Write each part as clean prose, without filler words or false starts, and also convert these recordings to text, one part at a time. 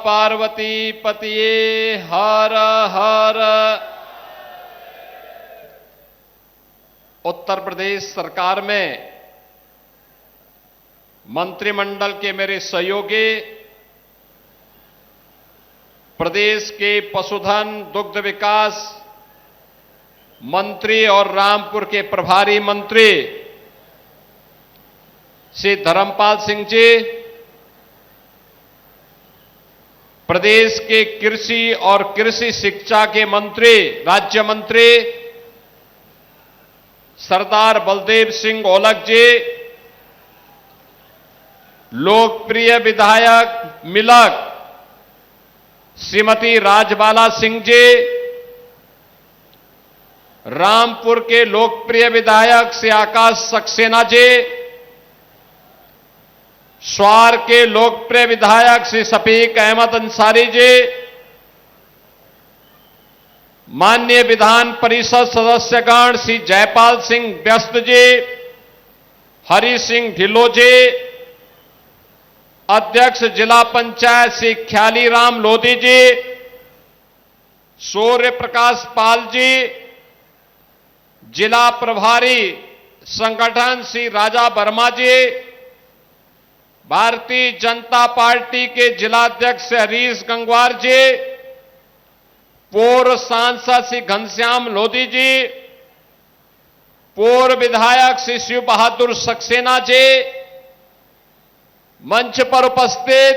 पार्वती पतिये हर हर। उत्तर प्रदेश सरकार में मंत्रिमंडल के मेरे सहयोगी, प्रदेश के पशुधन दुग्ध विकास मंत्री और रामपुर के प्रभारी मंत्री श्री धर्मपाल सिंह जी, प्रदेश के कृषि और कृषि शिक्षा के मंत्री राज्य मंत्री सरदार बलदेव सिंह ओलख जी, लोकप्रिय विधायक मिलक श्रीमती राजबाला सिंह जी, रामपुर के लोकप्रिय विधायक श्री आकाश सक्सेना जी, स्वार के लोकप्रिय विधायक श्री शफीक अहमद अंसारी जी, माननीय विधान परिषद सदस्यगण श्री जयपाल सिंह व्यस्त जी, हरि सिंह ढिल्लो जी, अध्यक्ष जिला पंचायत श्री ख्यालीराम लोधी जी, सूर्य प्रकाश पाल जी, जिला प्रभारी संगठन श्री राजा वर्मा जी, भारतीय जनता पार्टी के जिलाध्यक्ष हरीश गंगवार जी, पूर्व सांसद श्री घनश्याम लोधी जी, पूर्व विधायक श्री शिव बहादुर सक्सेना जी, मंच पर उपस्थित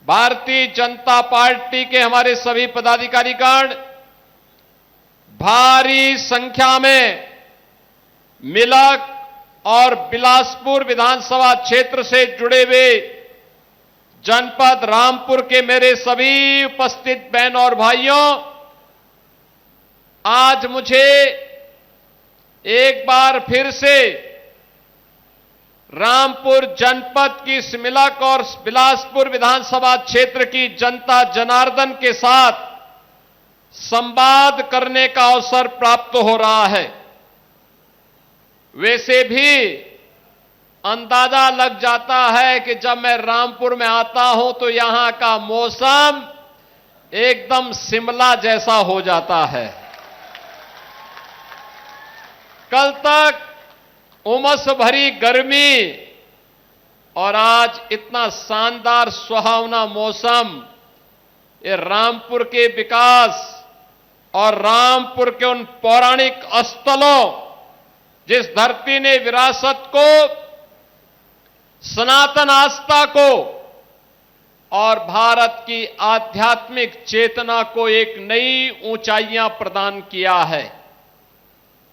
भारतीय जनता पार्टी के हमारे सभी पदाधिकारीगण, भारी संख्या में मिलक और बिलासपुर विधानसभा क्षेत्र से जुड़े हुए जनपद रामपुर के मेरे सभी उपस्थित बहनों और भाइयों, आज मुझे एक बार फिर से रामपुर जनपद की मिलक और बिलासपुर विधानसभा क्षेत्र की जनता जनार्दन के साथ संवाद करने का अवसर प्राप्त हो रहा है। वैसे भी अंदाजा लग जाता है कि जब मैं रामपुर में आता हूं तो यहां का मौसम एकदम शिमला जैसा हो जाता है। कल तक उमस भरी गर्मी और आज इतना शानदार सुहावना मौसम, ये रामपुर के विकास और रामपुर के उन पौराणिक स्थलों, जिस धरती ने विरासत को, सनातन आस्था को और भारत की आध्यात्मिक चेतना को एक नई ऊंचाइयां प्रदान किया है।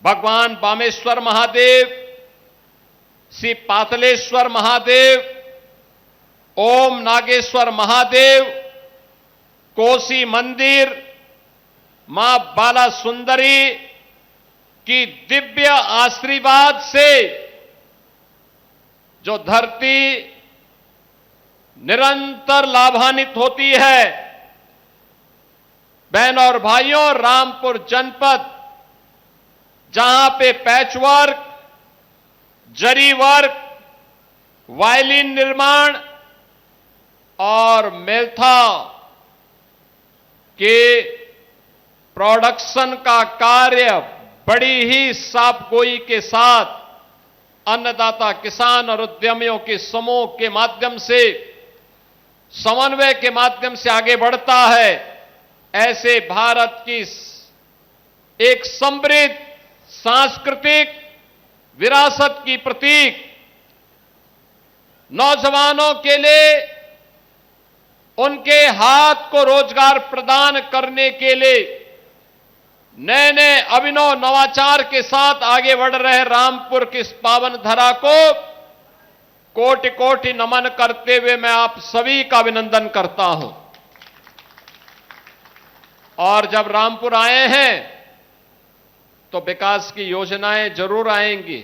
भगवान बामेश्वर महादेव, श्री पातलेश्वर महादेव, ओम नागेश्वर महादेव, कोसी मंदिर, मां बाला सुंदरी की दिव्य आशीर्वाद से जो धरती निरंतर लाभान्वित होती है। बहनों और भाइयों, रामपुर जनपद जहां पे पैचवर्क, जरी वर्क, वायलिन निर्माण और मेल्था के प्रोडक्शन का कार्य बड़ी ही साफगोई के साथ अन्नदाता किसान और उद्यमियों के समूह के माध्यम से, समन्वय के माध्यम से आगे बढ़ता है, ऐसे भारत की एक समृद्ध सांस्कृतिक विरासत की प्रतीक नौजवानों के लिए उनके हाथ को रोजगार प्रदान करने के लिए नए नए अभिनव नवाचार के साथ आगे बढ़ रहे रामपुर की इस पावन धरा को कोटि कोटि नमन करते हुए मैं आप सभी का अभिनंदन करता हूं। और जब रामपुर आए हैं तो विकास की योजनाएं जरूर आएंगी।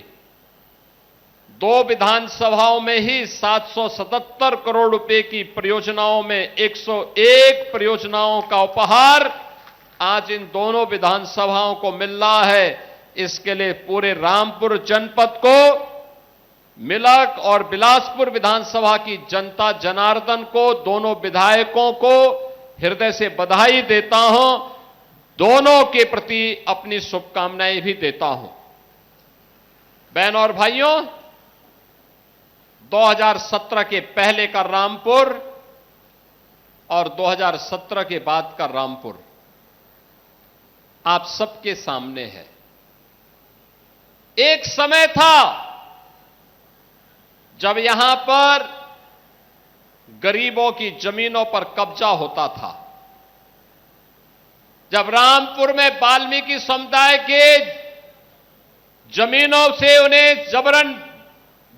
2 विधानसभाओं में ही 777 करोड़ रुपए की परियोजनाओं में 101 परियोजनाओं का उपहार आज इन दोनों विधानसभाओं को मिल रहा है। इसके लिए पूरे रामपुर जनपद को मिलक और बिलासपुर विधानसभा की जनता जनार्दन को, दोनों विधायकों को हृदय से बधाई देता हूं। दोनों के प्रति अपनी शुभकामनाएं भी देता हूं। बहनों और भाइयों, 2017 के पहले का रामपुर और 2017 के बाद का रामपुर आप सबके सामने है। एक समय था जब यहां पर गरीबों की जमीनों पर कब्जा होता था, जब रामपुर में वाल्मीकि समुदाय के जमीनों से उन्हें जबरन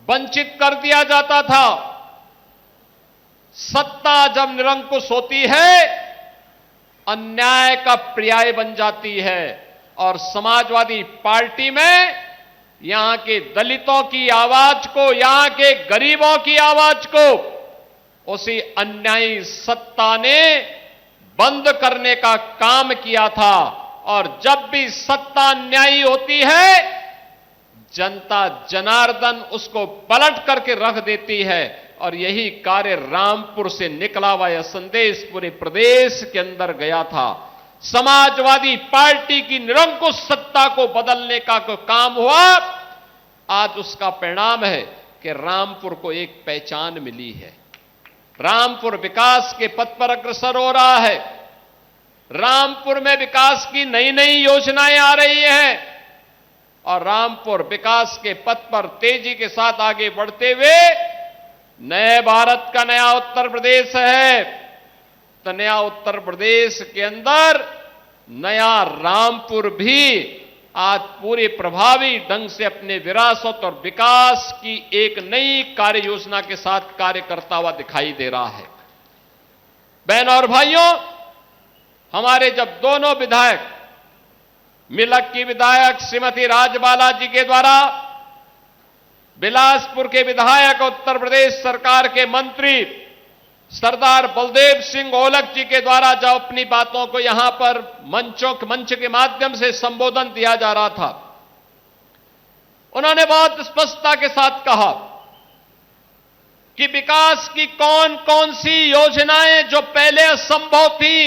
वंचित कर दिया जाता था। सत्ता जब निरंकुश होती है, अन्याय का पर्याय बन जाती है और समाजवादी पार्टी में यहां के दलितों की आवाज को, यहां के गरीबों की आवाज को उसी अन्यायी सत्ता ने बंद करने का काम किया था। और जब भी सत्ता अन्यायी होती है, जनता जनार्दन उसको पलट करके रख देती है। और यही कार्य रामपुर से निकला हुआ यह संदेश पूरे प्रदेश के अंदर गया था। समाजवादी पार्टी की निरंकुश सत्ता को बदलने का काम हुआ। आज उसका परिणाम है कि रामपुर को एक पहचान मिली है। रामपुर विकास के पथ पर अग्रसर हो रहा है। रामपुर में विकास की नई नई योजनाएं आ रही हैं और रामपुर विकास के पथ पर तेजी के साथ आगे बढ़ते हुए नए भारत का नया उत्तर प्रदेश है। तो नया उत्तर प्रदेश के अंदर नया रामपुर भी आज पूरे प्रभावी ढंग से अपने विरासत और विकास की एक नई कार्य योजना के साथ कार्य करता हुआ दिखाई दे रहा है। बहनों और भाइयों, हमारे जब दोनों विधायक, मिलक की विधायक श्रीमती राजबाला जी के द्वारा, बिलासपुर के विधायक, उत्तर प्रदेश सरकार के मंत्री सरदार बलदेव सिंह ओलख जी के द्वारा जब अपनी बातों को यहां पर मंच के माध्यम से संबोधन दिया जा रहा था, उन्होंने बहुत स्पष्टता के साथ कहा कि विकास की कौन कौन सी योजनाएं जो पहले असंभव थी,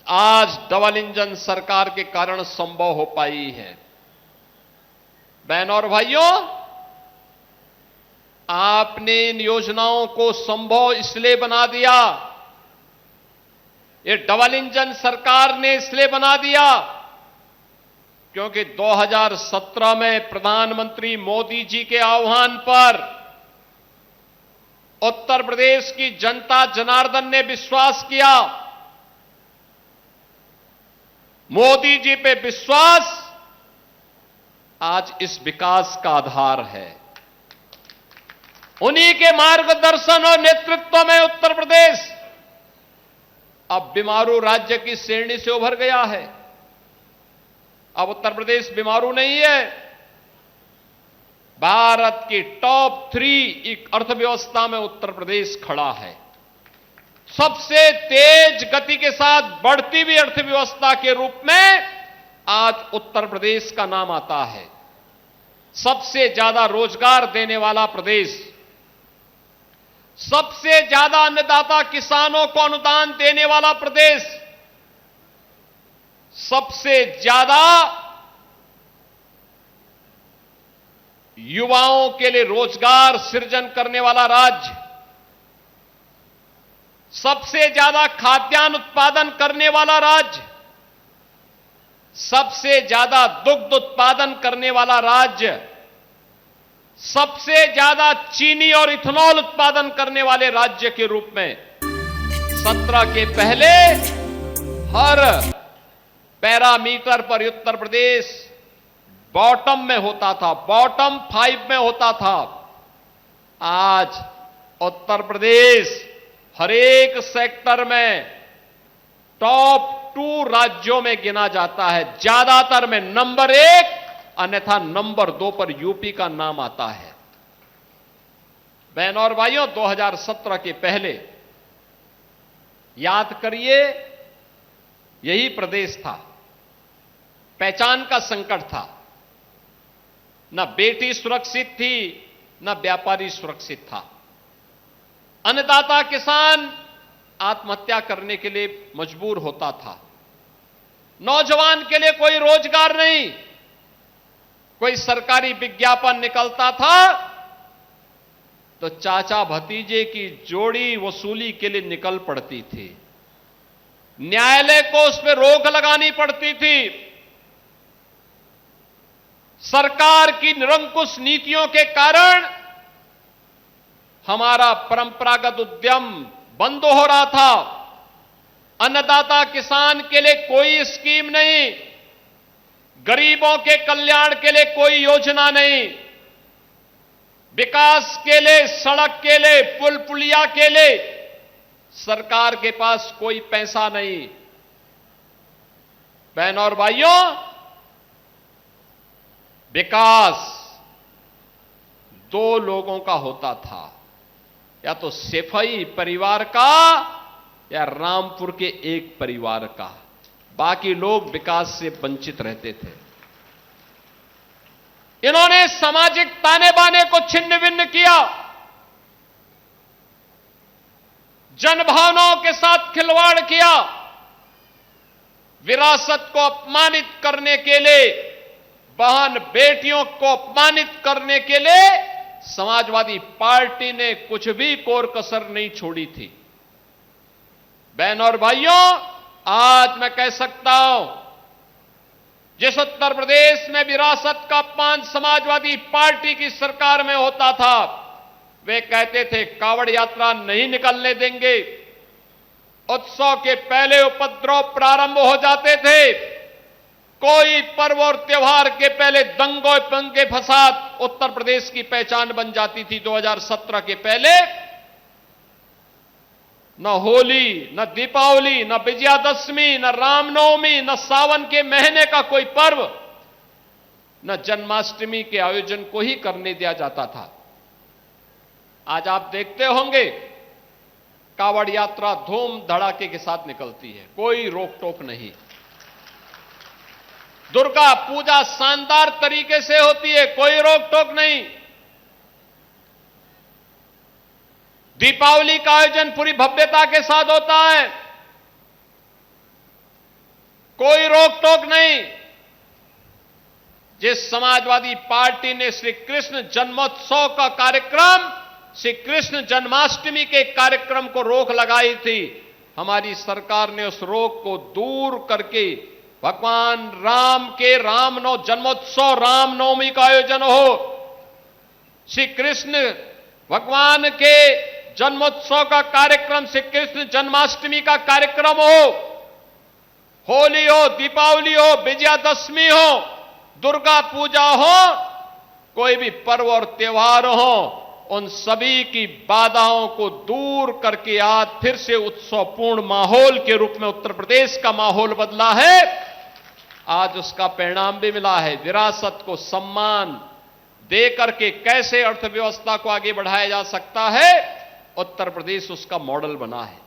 आज डबल इंजन सरकार के कारण संभव हो पाई है। बहनों और भाइयों, आपने इन योजनाओं को संभव इसलिए बना दिया, ये डबल इंजन सरकार ने इसलिए बना दिया क्योंकि 2017 में प्रधानमंत्री मोदी जी के आह्वान पर उत्तर प्रदेश की जनता जनार्दन ने विश्वास किया। मोदी जी पे विश्वास आज इस विकास का आधार है। उन्हीं के मार्गदर्शन और नेतृत्व में उत्तर प्रदेश अब बीमारू राज्य की श्रेणी से उभर गया है। अब उत्तर प्रदेश बीमारू नहीं है, भारत की टॉप 3 अर्थव्यवस्था में उत्तर प्रदेश खड़ा है। सबसे तेज गति के साथ बढ़ती हुई अर्थव्यवस्था के रूप में आज उत्तर प्रदेश का नाम आता है। सबसे ज्यादा रोजगार देने वाला प्रदेश, सबसे ज्यादा अन्नदाता किसानों को अनुदान देने वाला प्रदेश, सबसे ज्यादा युवाओं के लिए रोजगार सृजन करने वाला राज्य, सबसे ज्यादा खाद्यान्न उत्पादन करने वाला राज्य, सबसे ज्यादा दुग्ध उत्पादन करने वाला राज्य, सबसे ज्यादा चीनी और इथेनॉल उत्पादन करने वाले राज्य के रूप में 17 के पहले हर पैरामीटर पर उत्तर प्रदेश बॉटम में होता था, बॉटम 5 में होता था। आज उत्तर प्रदेश हर एक सेक्टर में टॉप 2 राज्यों में गिना जाता है। ज्यादातर में नंबर 1, अन्यथा नंबर 2 पर यूपी का नाम आता है। बहनों और भाइयों, 2017 के पहले याद करिए, यही प्रदेश था, पहचान का संकट था। न बेटी सुरक्षित थी, न व्यापारी सुरक्षित था। अन्नदाता किसान आत्महत्या करने के लिए मजबूर होता था। नौजवान के लिए कोई रोजगार नहीं, कोई सरकारी विज्ञापन निकलता था तो चाचा भतीजे की जोड़ी वसूली के लिए निकल पड़ती थी। न्यायालय को उस पर रोक लगानी पड़ती थी। सरकार की निरंकुश नीतियों के कारण हमारा परंपरागत उद्यम बंद हो रहा था। अन्नदाता किसान के लिए कोई स्कीम नहीं, गरीबों के कल्याण के लिए कोई योजना नहीं, विकास के लिए, सड़क के लिए, पुल पुलिया के लिए सरकार के पास कोई पैसा नहीं। बहनों और भाइयों, विकास दो लोगों का होता था, या तो सेफई परिवार का या रामपुर के एक परिवार का। बाकी लोग विकास से वंचित रहते थे। इन्होंने सामाजिक ताने बाने को छिन्न भिन्न किया, जनभावनाओं के साथ खिलवाड़ किया, विरासत को अपमानित करने के लिए, बहन बेटियों को अपमानित करने के लिए समाजवादी पार्टी ने कुछ भी कोर कसर नहीं छोड़ी थी। बहनों और भाइयों, आज मैं कह सकता हूं, जिस उत्तर प्रदेश में विरासत का अपमान समाजवादी पार्टी की सरकार में होता था, वे कहते थे कावड़ यात्रा नहीं निकलने देंगे। उत्सव के पहले उपद्रव प्रारंभ हो जाते थे। कोई पर्व और त्योहार के पहले दंगों दंगे फसाद उत्तर प्रदेश की पहचान बन जाती थी। 2017 के पहले न होली, न दीपावली, न विजयादशमी, न रामनवमी, न सावन के महीने का कोई पर्व, न जन्माष्टमी के आयोजन को ही करने दिया जाता था। आज आप देखते होंगे कावड़ यात्रा धूम धड़ाके के साथ निकलती है, कोई रोक टोक नहीं। दुर्गा पूजा शानदार तरीके से होती है, कोई रोक टोक नहीं। दीपावली का आयोजन पूरी भव्यता के साथ होता है, कोई रोक टोक नहीं। जिस समाजवादी पार्टी ने श्री कृष्ण जन्मोत्सव का कार्यक्रम, श्री कृष्ण जन्माष्टमी के कार्यक्रम को रोक लगाई थी, हमारी सरकार ने उस रोक को दूर करके भगवान राम के जन्मोत्सव रामनवमी का आयोजन हो, श्री कृष्ण भगवान के जन्मोत्सव का कार्यक्रम, श्री कृष्ण जन्माष्टमी का कार्यक्रम हो, होली हो, दीपावली हो, विजयादशमी हो, दुर्गा पूजा हो, कोई भी पर्व और त्योहार हो, उन सभी की बाधाओं को दूर करके आज फिर से उत्सवपूर्ण माहौल के रूप में उत्तर प्रदेश का माहौल बदला है। आज उसका परिणाम भी मिला है। विरासत को सम्मान दे करके कैसे अर्थव्यवस्था को आगे बढ़ाया जा सकता है, उत्तर प्रदेश उसका मॉडल बना है।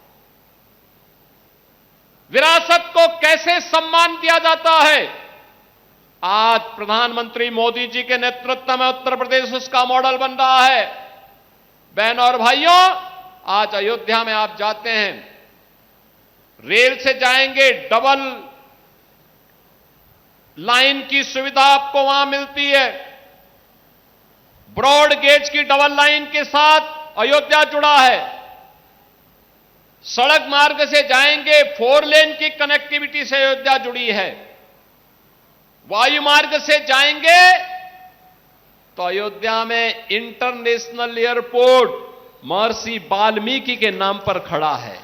विरासत को कैसे सम्मान दिया जाता है, आज प्रधानमंत्री मोदी जी के नेतृत्व में उत्तर प्रदेश उसका मॉडल बन रहा है। बहनों और भाइयों, आज अयोध्या में आप जाते हैं, रेल से जाएंगे, डबल लाइन की सुविधा आपको वहां मिलती है। ब्रॉड गेज की डबल लाइन के साथ अयोध्या जुड़ा है। सड़क मार्ग से जाएंगे, 4 लेन की कनेक्टिविटी से अयोध्या जुड़ी है। वायु मार्ग से जाएंगे तो अयोध्या में इंटरनेशनल एयरपोर्ट महर्षि वाल्मीकि के नाम पर खड़ा है।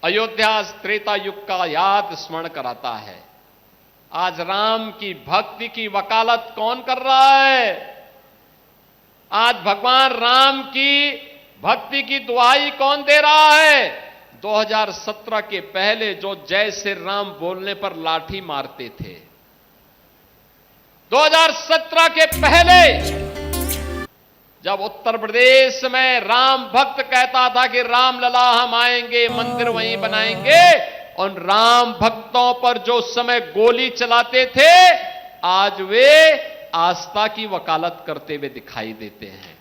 अयोध्या त्रेता युग का याद स्मरण कराता है। आज राम की भक्ति की वकालत कौन कर रहा है? आज भगवान राम की भक्ति की दुहाई कौन दे रहा है? 2017 के पहले जो जय श्री राम बोलने पर लाठी मारते थे, 2017 के पहले जब उत्तर प्रदेश में राम भक्त कहता था कि राम लला हम आएंगे, मंदिर वहीं बनाएंगे, उन राम भक्तों पर जो समय गोली चलाते थे, आज वे आस्था की वकालत करते हुए दिखाई देते हैं।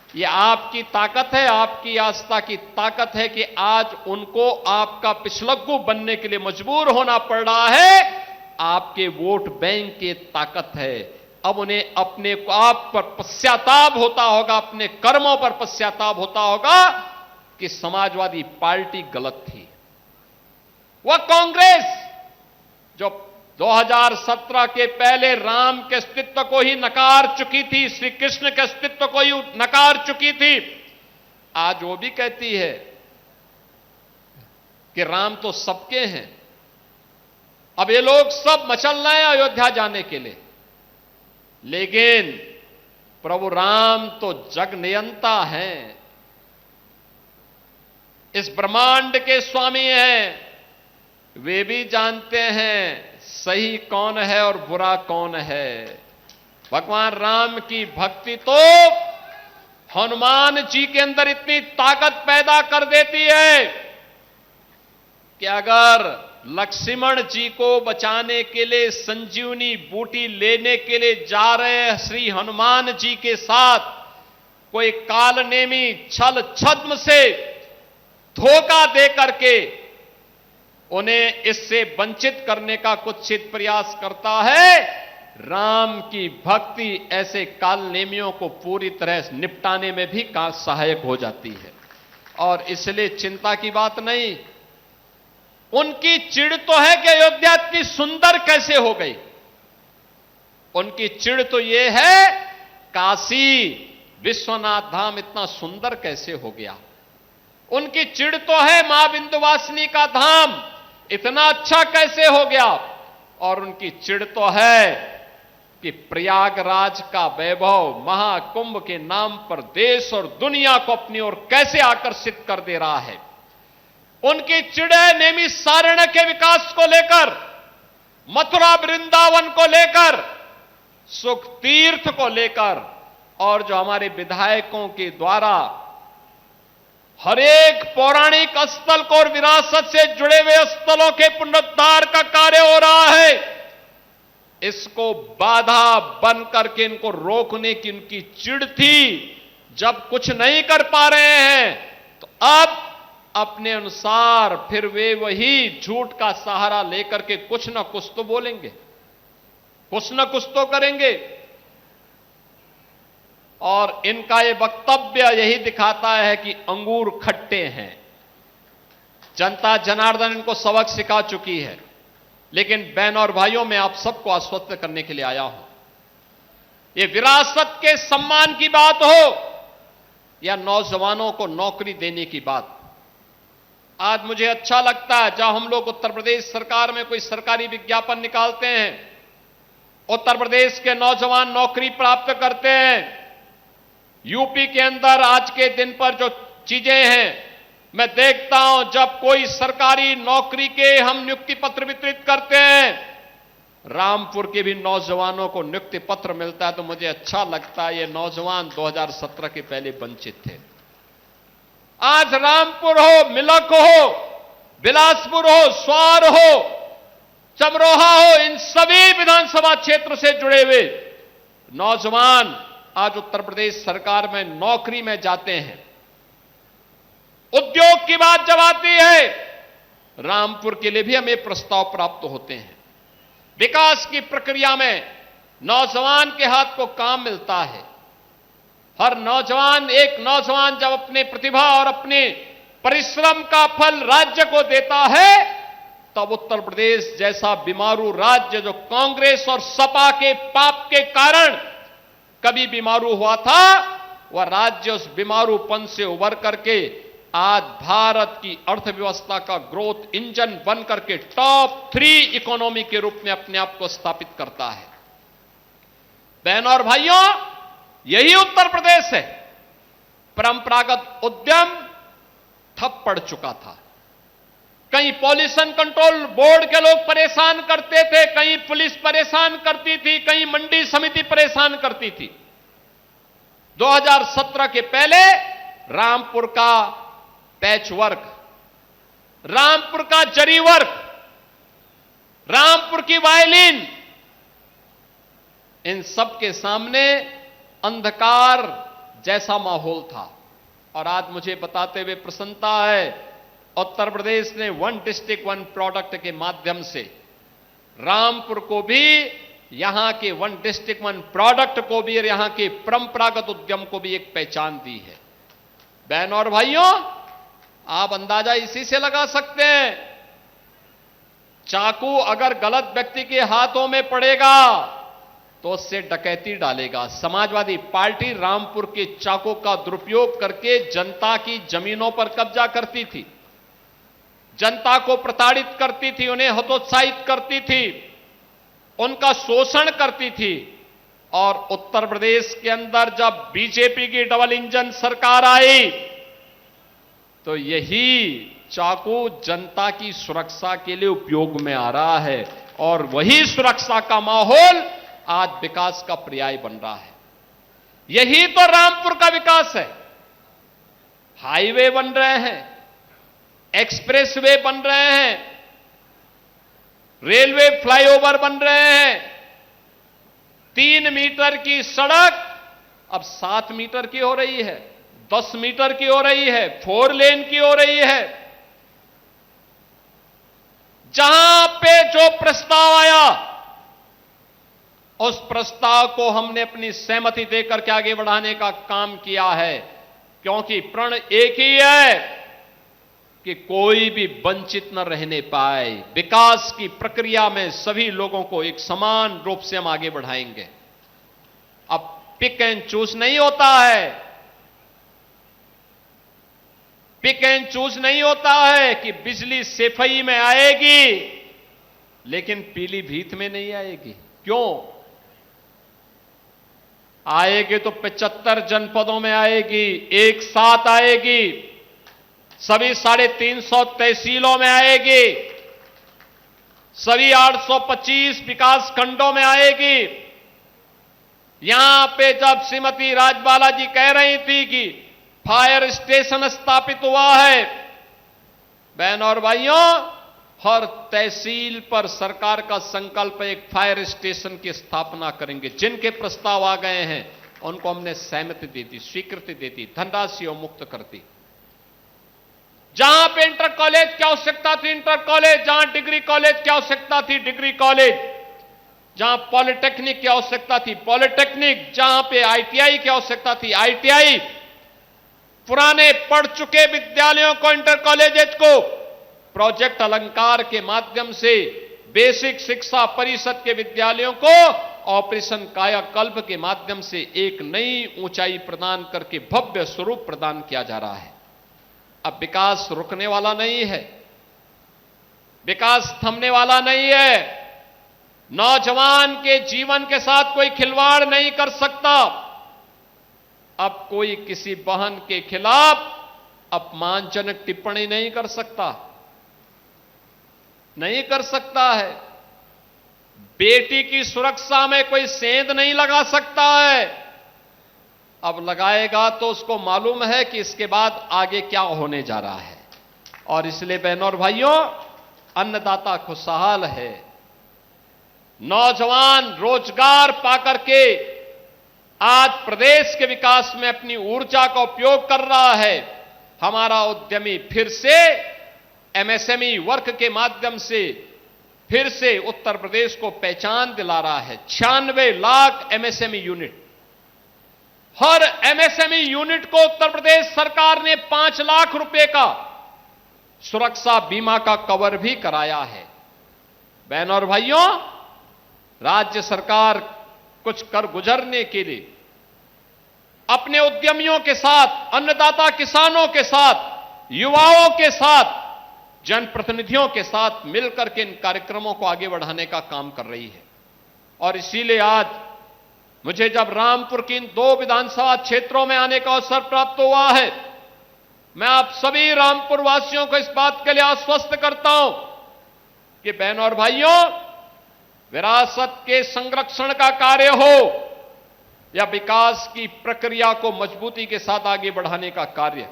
ये आपकी ताकत है, आपकी आस्था की ताकत है कि आज उनको आपका पिछलग्गू बनने के लिए मजबूर होना पड़ रहा है। आपके वोट बैंक की ताकत है। अब उन्हें अपने को आप पर पश्चाताप होता होगा, अपने कर्मों पर पश्चाताप होता होगा कि समाजवादी पार्टी गलत थी। वह कांग्रेस जो 2017 के पहले राम के अस्तित्व को ही नकार चुकी थी, श्री कृष्ण के अस्तित्व को ही नकार चुकी थी, आज वो भी कहती है कि राम तो सबके हैं। अब ये लोग सब मचल रहे हैं अयोध्या जाने के लिए, लेकिन प्रभु राम तो जग नियंता हैं, इस ब्रह्मांड के स्वामी हैं। वे भी जानते हैं सही कौन है और बुरा कौन है। भगवान राम की भक्ति तो हनुमान जी के अंदर इतनी ताकत पैदा कर देती है कि अगर लक्ष्मण जी को बचाने के लिए संजीवनी बूटी लेने के लिए जा रहे श्री हनुमान जी के साथ कोई कालनेमी छल छद्म से धोखा दे करके उन्हें इससे वंचित करने का कुत्सित प्रयास करता है, राम की भक्ति ऐसे कालनेमियों को पूरी तरह निपटाने में भी सहायक हो जाती है। और इसलिए चिंता की बात नहीं। उनकी चिढ़ तो है कि अयोध्या इतनी सुंदर कैसे हो गई। उनकी चिढ़ तो यह है काशी विश्वनाथ धाम इतना सुंदर कैसे हो गया। उनकी चिढ़ तो है मां विंध्यवासिनी का धाम इतना अच्छा कैसे हो गया। और उनकी चिढ़ तो है कि प्रयागराज का वैभव महाकुंभ के नाम पर देश और दुनिया को अपनी ओर कैसे आकर्षित कर दे रहा है। उनकी चिढ़ है नेमी सारण के विकास को लेकर, मथुरा वृंदावन को लेकर, सुख तीर्थ को लेकर, और जो हमारे विधायकों के द्वारा हर एक पौराणिक स्थल को और विरासत से जुड़े हुए स्थलों के पुनरुद्धार का कार्य हो रहा है। इसको बाधा बन करके इनको रोकने की उनकी चिढ़ थी। जब कुछ नहीं कर पा रहे हैं तो अब अपने अनुसार फिर वे वही झूठ का सहारा लेकर के कुछ ना कुछ तो बोलेंगे, कुछ ना कुछ तो करेंगे। और इनका ये वक्तव्य यही दिखाता है कि अंगूर खट्टे हैं। जनता जनार्दन इनको सबक सिखा चुकी है। लेकिन बहनों और भाइयों, मैं आप सबको आश्वस्त करने के लिए आया हूं। ये विरासत के सम्मान की बात हो या नौजवानों को नौकरी देने की बात, आज मुझे अच्छा लगता है जब हम लोग उत्तर प्रदेश सरकार में कोई सरकारी विज्ञापन निकालते हैं, उत्तर प्रदेश के नौजवान नौकरी प्राप्त करते हैं। यूपी के अंदर आज के दिन पर जो चीजें हैं, मैं देखता हूं जब कोई सरकारी नौकरी के हम नियुक्ति पत्र वितरित करते हैं, रामपुर के भी नौजवानों को नियुक्ति पत्र मिलता है तो मुझे अच्छा लगता है। ये नौजवान 2017 के पहले वंचित थे। आज रामपुर हो, मिलक हो, बिलासपुर हो, स्वार हो, चमरोहा हो, इन सभी विधानसभा क्षेत्र से जुड़े हुए नौजवान आज उत्तर प्रदेश सरकार में नौकरी में जाते हैं। उद्योग की बात जब आती है, रामपुर के लिए भी हमें प्रस्ताव प्राप्त होते हैं। विकास की प्रक्रिया में नौजवान के हाथ को काम मिलता है। हर नौजवान, एक नौजवान जब अपने प्रतिभा और अपने परिश्रम का फल राज्य को देता है, तब उत्तर प्रदेश जैसा बीमारू राज्य जो कांग्रेस और सपा के पाप के कारण कभी बीमारू हुआ था, वह राज्य उस बीमारूपन से उबर करके आज भारत की अर्थव्यवस्था का ग्रोथ इंजन बन करके टॉप 3 इकोनॉमी के रूप में अपने आप को स्थापित करता है। बहनों और भाइयों, यही उत्तर प्रदेश है। परंपरागत उद्यम ठप पड़ चुका था। कहीं पॉल्यूशन कंट्रोल बोर्ड के लोग परेशान करते थे, कहीं पुलिस परेशान करती थी, कहीं मंडी समिति परेशान करती थी। 2017 के पहले रामपुर का पैच वर्क, रामपुर का जरी वर्क, रामपुर की वायलिन, इन सब के सामने अंधकार जैसा माहौल था। और आज मुझे बताते हुए प्रसन्नता है, उत्तर प्रदेश ने वन डिस्ट्रिक्ट वन प्रोडक्ट के माध्यम से रामपुर को भी, यहां के वन डिस्ट्रिक्ट वन प्रोडक्ट को भी और यहां के परंपरागत उद्यम को भी एक पहचान दी है। बहन और भाइयों, आप अंदाजा इसी से लगा सकते हैं, चाकू अगर गलत व्यक्ति के हाथों में पड़ेगा तो उससे डकैती डालेगा। समाजवादी पार्टी रामपुर के चाकू का दुरुपयोग करके जनता की जमीनों पर कब्जा करती थी, जनता को प्रताड़ित करती थी, उन्हें हतोत्साहित करती थी, उनका शोषण करती थी। और उत्तर प्रदेश के अंदर जब बीजेपी की डबल इंजन सरकार आई तो यही चाकू जनता की सुरक्षा के लिए उपयोग में आ रहा है। और वही सुरक्षा का माहौल आज विकास का पर्याय बन रहा है। यही तो रामपुर का विकास है। हाईवे बन रहे हैं, एक्सप्रेसवे बन रहे हैं, रेलवे फ्लाईओवर बन रहे हैं, 3 मीटर की सड़क अब 7 मीटर की हो रही है, 10 मीटर की हो रही है, 4 लेन की हो रही है। जहां पे जो प्रस्ताव आया उस प्रस्ताव को हमने अपनी सहमति देकर के आगे बढ़ाने का काम किया है, क्योंकि प्रण एक ही है कि कोई भी वंचित न रहने पाए। विकास की प्रक्रिया में सभी लोगों को एक समान रूप से हम आगे बढ़ाएंगे। अब पिक एंड चूज नहीं होता है, पिक एंड चूज नहीं होता है कि बिजली सेफई में आएगी लेकिन पीलीभीत में नहीं आएगी। क्यों आएगी? तो 75 जनपदों में आएगी, एक साथ आएगी, सभी 350 तहसीलों में आएगी, सभी 825 विकास खंडों में आएगी। यहां पे जब श्रीमती राजबाला जी कह रही थी कि फायर स्टेशन स्थापित हुआ है, बहन और भाइयों, हर तहसील पर सरकार का संकल्प है एक फायर स्टेशन की स्थापना करेंगे। जिनके प्रस्ताव आ गए हैं उनको हमने सहमति दी थी, स्वीकृति दी थी, धनराशि मुक्त कर दी। जहां पे इंटर कॉलेज की आवश्यकता थी इंटर कॉलेज, जहां डिग्री कॉलेज की आवश्यकता थी डिग्री कॉलेज, जहां पॉलिटेक्निक की आवश्यकता थी पॉलिटेक्निक, जहां पे आईटीआई की आवश्यकता थी आईटीआई, पुराने पढ़ चुके विद्यालयों को, इंटर कॉलेजेस को प्रोजेक्ट अलंकार के माध्यम से, बेसिक शिक्षा परिषद के विद्यालयों को ऑपरेशन कायाकल्प के माध्यम से एक नई ऊंचाई प्रदान करके भव्य स्वरूप प्रदान किया जा रहा है। अब विकास रुकने वाला नहीं है, विकास थमने वाला नहीं है। नौजवान के जीवन के साथ कोई खिलवाड़ नहीं कर सकता। अब कोई किसी बहन के खिलाफ अपमानजनक टिप्पणी नहीं कर सकता, नहीं कर सकता है। बेटी की सुरक्षा में कोई सेंध नहीं लगा सकता है। अब लगाएगा तो उसको मालूम है कि इसके बाद आगे क्या होने जा रहा है। और इसलिए बहनों और भाइयों, अन्नदाता खुशहाल है, नौजवान रोजगार पाकर के आज प्रदेश के विकास में अपनी ऊर्जा का उपयोग कर रहा है। हमारा उद्यमी फिर से एमएसएमई वर्क के माध्यम से फिर से उत्तर प्रदेश को पहचान दिला रहा है। 96 लाख एमएसएमई यूनिट, हर एमएसएमई यूनिट को उत्तर प्रदेश सरकार ने 5 लाख रुपए का सुरक्षा बीमा का कवर भी कराया है। बहनों और भाइयों, राज्य सरकार कुछ कर गुजरने के लिए अपने उद्यमियों के साथ, अन्नदाता किसानों के साथ, युवाओं के साथ, जनप्रतिनिधियों के साथ मिलकर के इन कार्यक्रमों को आगे बढ़ाने का काम कर रही है। और इसीलिए आज मुझे जब रामपुर की इन 2 विधानसभा क्षेत्रों में आने का अवसर प्राप्त हुआ है, मैं आप सभी रामपुर वासियों को इस बात के लिए आश्वस्त करता हूं कि बहनों और भाइयों, विरासत के संरक्षण का कार्य हो या विकास की प्रक्रिया को मजबूती के साथ आगे बढ़ाने का कार्य,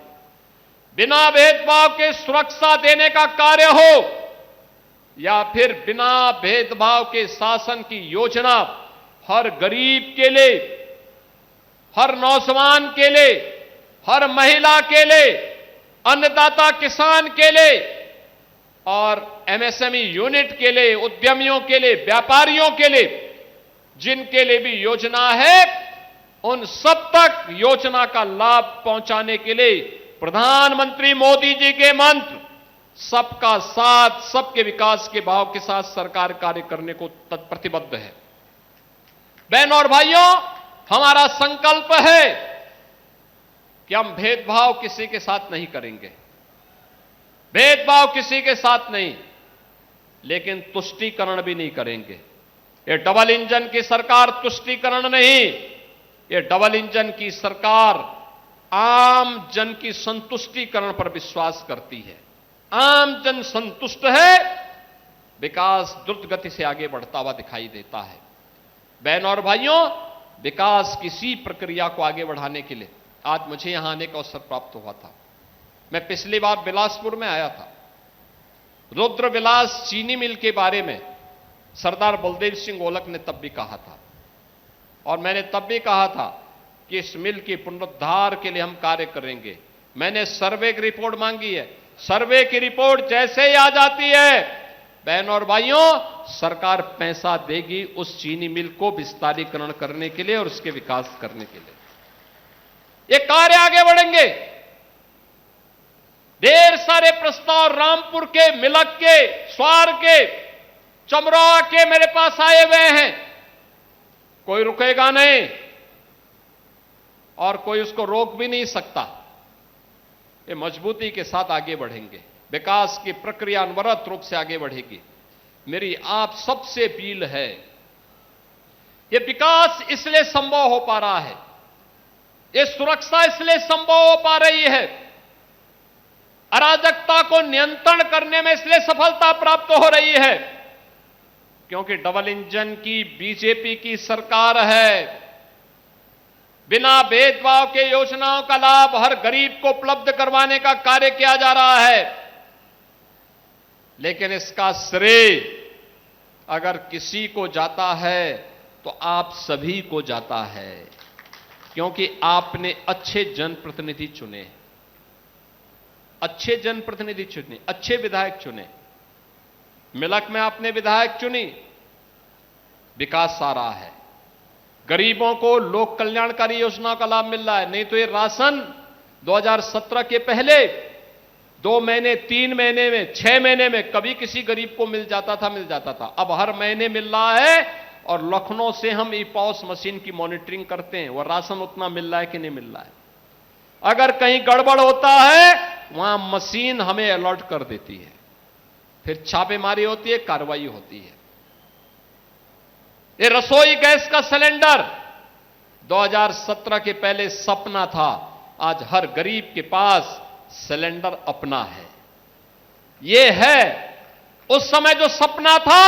बिना भेदभाव के सुरक्षा देने का कार्य हो या फिर बिना भेदभाव के शासन की योजना, हर गरीब के लिए, हर नौजवान के लिए, हर महिला के लिए, अन्नदाता किसान के लिए और एमएसएमई यूनिट के लिए, उद्यमियों के लिए, व्यापारियों के लिए, जिनके लिए भी योजना है, उन सब तक योजना का लाभ पहुंचाने के लिए प्रधानमंत्री मोदी जी के मंत्र सबका साथ, सबके विकास के भाव के साथ सरकार कार्य करने को प्रतिबद्ध है। बहनों और भाइयों, हमारा संकल्प है कि हम भेदभाव किसी के साथ नहीं करेंगे, भेदभाव किसी के साथ नहीं, लेकिन तुष्टीकरण भी नहीं करेंगे। ये डबल इंजन की सरकार तुष्टीकरण नहीं, ये डबल इंजन की सरकार आम जन की संतुष्टीकरण पर विश्वास करती है। आम जन संतुष्ट है, विकास द्रुत गति से आगे बढ़ता हुआ दिखाई देता है। बहनों और भाइयों, विकास किसी प्रक्रिया को आगे बढ़ाने के लिए आज मुझे यहां आने का अवसर प्राप्त हुआ था। मैं पिछली बार बिलासपुर में आया था। रुद्र विलास चीनी मिल के बारे में सरदार बलदेव सिंह ओलक ने तब भी कहा था, और मैंने तब भी कहा था कि इस मिल की पुनरुद्धार के लिए हम कार्य करेंगे। मैंने सर्वे की रिपोर्ट मांगी है। सर्वे की रिपोर्ट जैसे ही आ जाती है, बहनों और भाइयों, सरकार पैसा देगी उस चीनी मिल को विस्तारीकरण करने के लिए और उसके विकास करने के लिए। ये कार्य आगे बढ़ेंगे। ढेर सारे प्रस्ताव रामपुर के, मिलक के, स्वार के, चमरोआ के मेरे पास आए हुए हैं। कोई रुकेगा नहीं और कोई उसको रोक भी नहीं सकता। ये मजबूती के साथ आगे बढ़ेंगे। विकास की प्रक्रिया अनवरत रूप से आगे बढ़ेगी। मेरी आप सबसे अपील है, ये विकास इसलिए संभव हो पा रहा है, ये सुरक्षा इसलिए संभव हो पा रही है, अराजकता को नियंत्रण करने में इसलिए सफलता प्राप्त हो रही है क्योंकि डबल इंजन की बीजेपी की सरकार है। बिना भेदभाव के योजनाओं का लाभ हर गरीब को उपलब्ध करवाने का कार्य किया जा रहा है। लेकिन इसका श्रेय अगर किसी को जाता है तो आप सभी को जाता है, क्योंकि आपने अच्छे जनप्रतिनिधि चुने, अच्छे जनप्रतिनिधि चुने, अच्छे विधायक चुने। मिलक में आपने विधायक चुनी, विकास आ रहा है, गरीबों को लोक कल्याणकारी योजनाओं का लाभ मिल रहा है। नहीं तो ये राशन 2017 के पहले 2 महीने, 3 महीने में, 6 महीने में कभी किसी गरीब को मिल जाता था। अब हर महीने मिल रहा है और लखनऊ से हम ई-पॉस मशीन की मॉनिटरिंग करते हैं, वो राशन उतना मिल रहा है कि नहीं मिल रहा है। अगर कहीं गड़बड़ होता है, वहां मशीन हमें अलर्ट कर देती है, फिर छापेमारी होती है, कार्रवाई होती है। ये रसोई गैस का सिलेंडर 2017 के पहले सपना था, आज हर गरीब के पास सिलेंडर अपना है। ये है उस समय जो सपना था,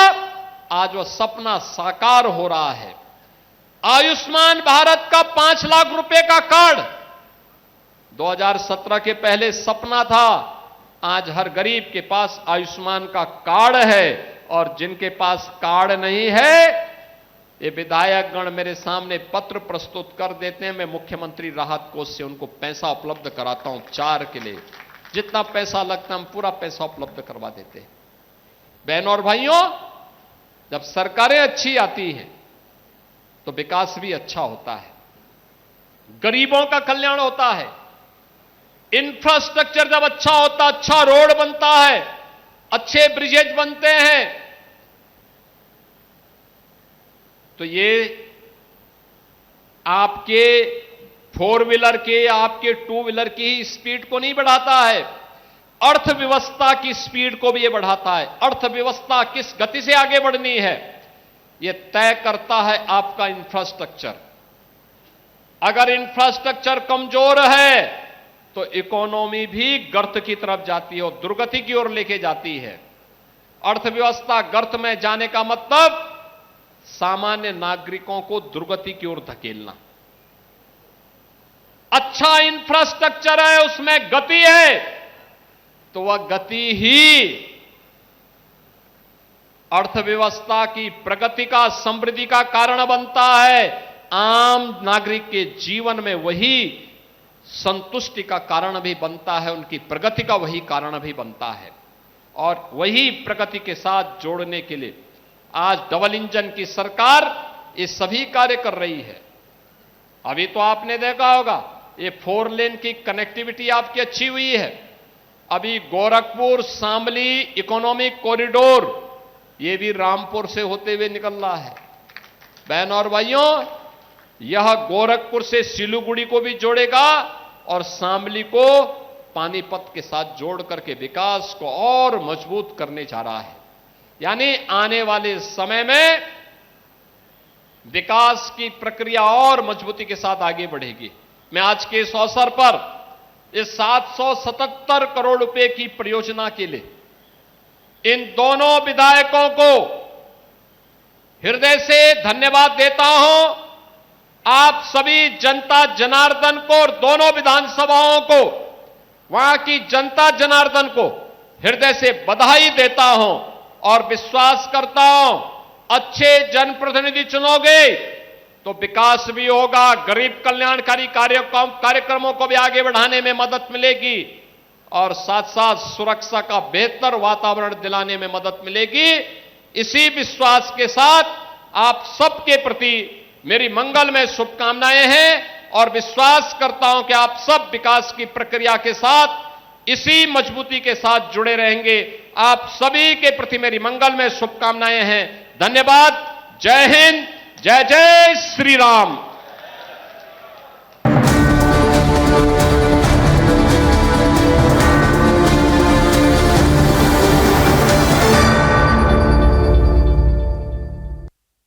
आज वो सपना साकार हो रहा है। आयुष्मान भारत का 5 लाख रुपए का कार्ड 2017 के पहले सपना था, आज हर गरीब के पास आयुष्मान का कार्ड है। और जिनके पास कार्ड नहीं है, ये विधायकगण मेरे सामने पत्र प्रस्तुत कर देते हैं, मैं मुख्यमंत्री राहत कोष से उनको पैसा उपलब्ध कराता हूं उपचार के लिए। जितना पैसा लगता है हम पूरा पैसा उपलब्ध करवा देते हैं। बहनों और भाइयों, जब सरकारें अच्छी आती हैं तो विकास भी अच्छा होता है, गरीबों का कल्याण होता है। इंफ्रास्ट्रक्चर जब अच्छा होता, अच्छा रोड बनता है, अच्छे ब्रिजेज बनते हैं, तो ये आपके 4 व्हीलर के, आपके 2 व्हीलर की ही स्पीड को नहीं बढ़ाता है, अर्थव्यवस्था की स्पीड को भी ये बढ़ाता है। अर्थव्यवस्था किस गति से आगे बढ़नी है, ये तय करता है आपका इंफ्रास्ट्रक्चर। अगर इंफ्रास्ट्रक्चर कमजोर है तो इकोनॉमी भी गर्त की तरफ जाती है और दुर्गति की ओर लेके जाती है। अर्थव्यवस्था गर्त में जाने का मतलब सामान्य नागरिकों को दुर्गति की ओर धकेलना। अच्छा इंफ्रास्ट्रक्चर है, उसमें गति है, तो वह गति ही अर्थव्यवस्था की प्रगति का, समृद्धि का कारण बनता है। आम नागरिक के जीवन में वही संतुष्टि का कारण भी बनता है, उनकी प्रगति का वही कारण भी बनता है। और वही प्रगति के साथ जोड़ने के लिए आज डबल इंजन की सरकार ये सभी कार्य कर रही है। अभी तो आपने देखा होगा ये 4 लेन की कनेक्टिविटी आपकी अच्छी हुई है। अभी गोरखपुर शामली इकोनॉमिक कॉरिडोर ये भी रामपुर से होते हुए निकल रहा है। बहन और भाइयों, यह गोरखपुर से सिलीगुड़ी को भी जोड़ेगा और शामली को पानीपत के साथ जोड़ करके विकास को और मजबूत करने जा रहा है। यानी आने वाले समय में विकास की प्रक्रिया और मजबूती के साथ आगे बढ़ेगी। मैं आज के इस अवसर पर इस 777 करोड़ रुपए की परियोजना के लिए इन दोनों विधायकों को हृदय से धन्यवाद देता हूं। आप सभी जनता जनार्दन को और दोनों विधानसभाओं को, वहां की जनता जनार्दन को हृदय से बधाई देता हूं और विश्वास करता हूं अच्छे जनप्रतिनिधि चुनोगे तो विकास भी होगा, गरीब कल्याणकारी कार्यक्रमों को भी आगे बढ़ाने में मदद मिलेगी और साथ साथ सुरक्षा का बेहतर वातावरण दिलाने में मदद मिलेगी। इसी विश्वास के साथ आप सबके प्रति मेरी मंगलमय शुभकामनाएं हैं और विश्वास करता हूं कि आप सब विकास की प्रक्रिया के साथ इसी मजबूती के साथ जुड़े रहेंगे। आप सभी के प्रति मेरी मंगलमय शुभकामनाएं हैं। धन्यवाद। जय हिंद, जय जय श्री राम।